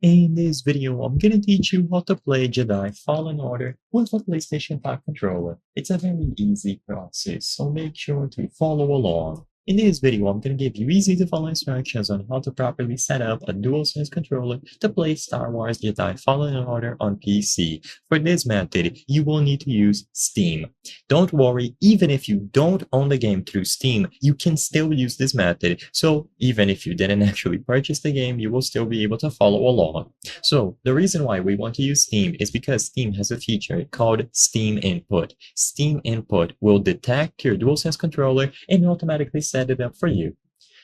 In this video, I'm gonna teach you how to play Jedi Fallen Order with a PlayStation 5 controller. It's a very easy process, so make sure to follow along. In this video, I'm gonna give you easy to follow instructions on how to properly set up a DualSense controller to play Star Wars Jedi Fallen Order on PC. For this method, you will need to use Steam. Don't worry, even if you don't own the game through Steam, you can still use this method. So even if you didn't actually purchase the game, you will still be able to follow along. So the reason why we want to use Steam is because Steam has a feature called Steam Input. Steam Input will detect your DualSense controller and automatically set it up for you.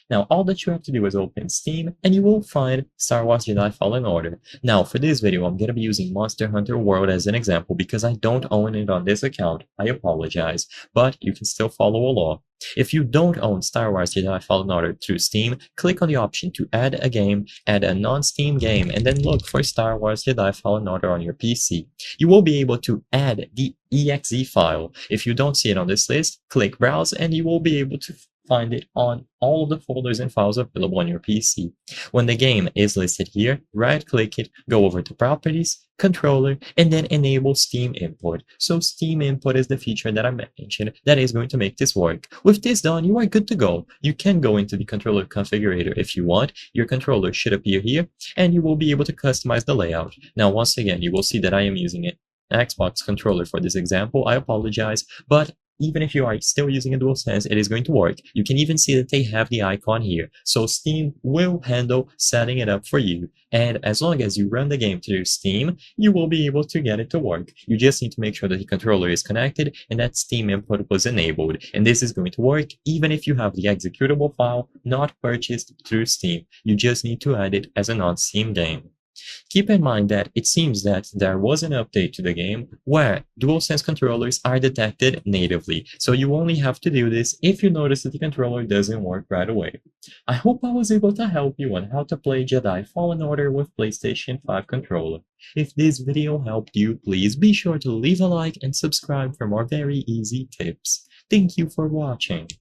Now, all that you have to do is open Steam and you will find Star Wars Jedi Fallen Order. Now, for this video, I'm going to be using Monster Hunter World as an example because I don't own it on this account. I apologize, but you can still follow along. If you don't own Star Wars Jedi Fallen Order through Steam, click on the option to add a game, add a non-Steam game, and then look for Star Wars Jedi Fallen Order on your PC. You will be able to add the exe file. If you don't see it on this list, click Browse and you will be able to find it on all of the folders and files available on your PC. When the game is listed here, right-click it, go over to Properties, Controller, and then enable Steam Input. So Steam Input is the feature that I mentioned that is going to make this work. With this done, you are good to go. You can go into the controller configurator if you want. Your controller should appear here, and you will be able to customize the layout. Now, once again, you will see that I am using an Xbox controller for this example. I apologize, but even if you are still using a DualSense, it is going to work. You can even see that they have the icon here. So Steam will handle setting it up for you. And as long as you run the game through Steam, you will be able to get it to work. You just need to make sure that the controller is connected and that Steam Input was enabled. And this is going to work even if you have the executable file not purchased through Steam. You just need to add it as a non-Steam game. Keep in mind that it seems that there was an update to the game where DualSense controllers are detected natively, so you only have to do this if you notice that the controller doesn't work right away. I hope I was able to help you on how to play Jedi Fallen Order with PlayStation 5 controller. If this video helped you, please be sure to leave a like and subscribe for more very easy tips. Thank you for watching.